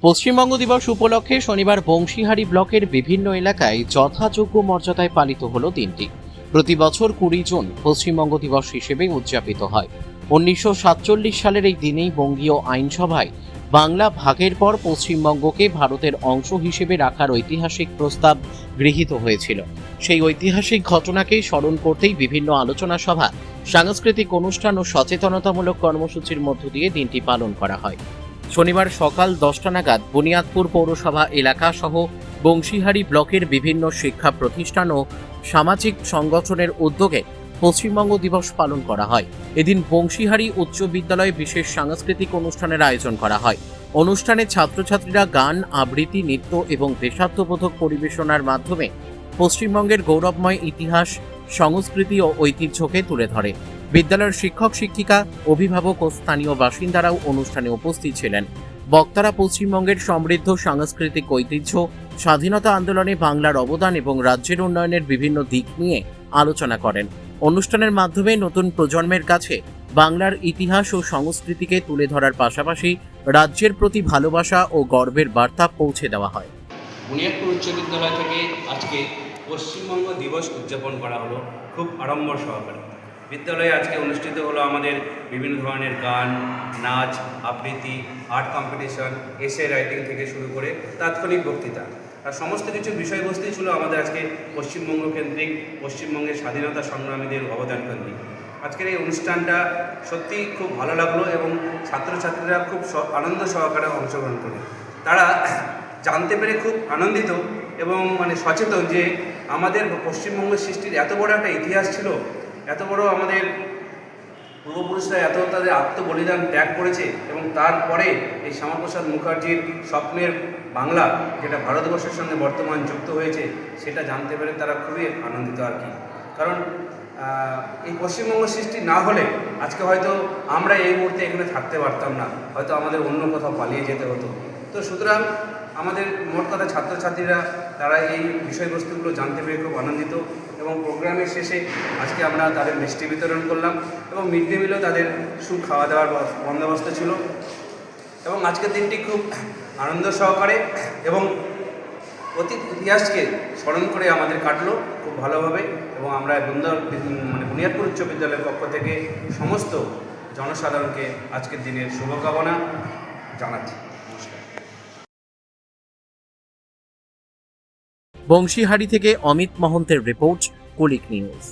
পশ্চিমবঙ্গ দিবস উপলক্ষে শনিবার বংশীহারি ব্লকের বিভিন্ন এলাকায় যথাযোগ্য মর্যাদায় পালিত হল দিনটি। প্রতি বছর 20 জুন পশ্চিমবঙ্গ দিবস হিসেবে উদযাপিত হয়। 1947 সালের এই দিনেই বঙ্গীয় আইনসভায় বাংলা ভাগের পর পশ্চিমবঙ্গকে ভারতের অংশ হিসেবে রাখার ঐতিহাসিক প্রস্তাব গৃহীত হয়েছিল। সেই ঐতিহাসিক ঘটনাকে স্মরণ করতেই বিভিন্ন আলোচনা সভা, সাংস্কৃতিক অনুষ্ঠান ও সচেতনতামূলক কর্মসূচির মধ্য দিয়ে দিনটি পালন করা হয়। শনিবার সকাল 10টা নাগাদ বুনিয়াদপুর পৌরসভা এলাকা সহ বংশীহারি ব্লকের বিভিন্ন শিক্ষা প্রতিষ্ঠান ও সামাজিক সংগঠনের উদ্যোগে পশ্চিমবঙ্গ দিবস পালন করা হয়। এদিন বংশীহারি উচ্চ বিদ্যালয়ে বিশেষ সাংস্কৃতিক অনুষ্ঠানের আয়োজন করা হয়। অনুষ্ঠানে ছাত্রছাত্রীরা গান, আবৃত্তি, নৃত্য এবং দেশাত্মবোধক পরিবেশনার মাধ্যমে পশ্চিমবঙ্গের গৌরবময় ইতিহাস, সংস্কৃতি ও ঐতিহ্যকে তুলে ধরে। বিদ্যালয়ের শিক্ষক শিক্ষিকা, অভিভাবক ও স্থানীয় বাসিন্দারাও অনুষ্ঠানে উপস্থিত ছিলেন। বক্তারা পশ্চিমবঙ্গের সমৃদ্ধ সাংস্কৃতিক ঐতিহ্য, স্বাধীনতা আন্দোলনে বাংলার অবদান এবং রাজ্যের উন্নয়নের বিভিন্ন দিক নিয়ে আলোচনা করেন। অনুষ্ঠানের মাধ্যমে নতুন প্রজন্মের কাছে বাংলার ইতিহাস ও সংস্কৃতিকে তুলে ধরার পাশাপাশি রাজ্যের প্রতি ভালোবাসা ও গর্বের বার্তা পৌঁছে দেওয়া হয়। বুনিয়াদপুর উচ্চ বিদ্যালয় থেকে আজকে পশ্চিমবঙ্গ দিবস উদযাপন করা হলো খুব আড়ম্বর সহকারে। বিদ্যালয়ে আজকে অনুষ্ঠিত হলো আমাদের বিভিন্ন ধরনের গান, নাচ, আবৃত্তি, আর্ট কম্পিটিশন, এসে রাইটিং থেকে শুরু করে তাৎক্ষণিক বক্তৃতা আর সমস্ত কিছু বিষয়বস্তুই ছিল আমাদের আজকে পশ্চিমবঙ্গ কেন্দ্রিক, পশ্চিমবঙ্গের স্বাধীনতা সংগ্রামীদের অবদান কেন্দ্রিক। আজকের এই অনুষ্ঠানটা সত্যি খুব ভালো লাগলো এবং ছাত্রছাত্রীরা খুব আনন্দ সহকারে অংশগ্রহণ করে তারা জানতে পেরে খুব আনন্দিত এবং সচেতন যে আমাদের পশ্চিমবঙ্গের সৃষ্টির এত বড় একটা ইতিহাস ছিল, এত বড় আমাদের পূর্বপুরুষরা এত তাদের আত্মবলিদান ত্যাগ করেছে এবং তারপরে এই শ্যামাপ্রসাদ মুখার্জির স্বপ্নের বাংলা যেটা ভারতবর্ষের সঙ্গে বর্তমান যুক্ত হয়েছে সেটা জানতে পেরে তারা খুবই আনন্দিত আর কি। কারণ এই পশ্চিমবঙ্গ সৃষ্টি না হলে আজকে হয়তো আমরা এই মুহূর্তে এখানে থাকতে পারতাম না, হয়তো আমাদের অন্য কোথাও পালিয়ে যেতে হতো। তো সুতরাং আমাদের মোট কথা ছাত্রছাত্রীরা তারা এই বিষয়বস্তুগুলো জানতে পেরে খুব আনন্দিত এবং প্রোগ্রামের শেষে আজকে আমরা তাদের মিষ্টি বিতরণ করলাম এবং মিড ডে মিলেও তাদের খাওয়া দাওয়ার বন্দোবস্ত ছিল এবং আজকের দিনটি খুব আনন্দ সহকারে এবং অতীত ইতিহাসকে স্মরণ করে আমাদের কাটলো খুব ভালোভাবে এবং আমরা বুনিয়াদপুর উচ্চ বিদ্যালয়ের পক্ষ থেকে সমস্ত জনসাধারণকে আজকের দিনের শুভকামনা জানাচ্ছি। বংশীহারি থেকে অমিত মহন্তের রিপোর্ট, কুলিক নিউজ।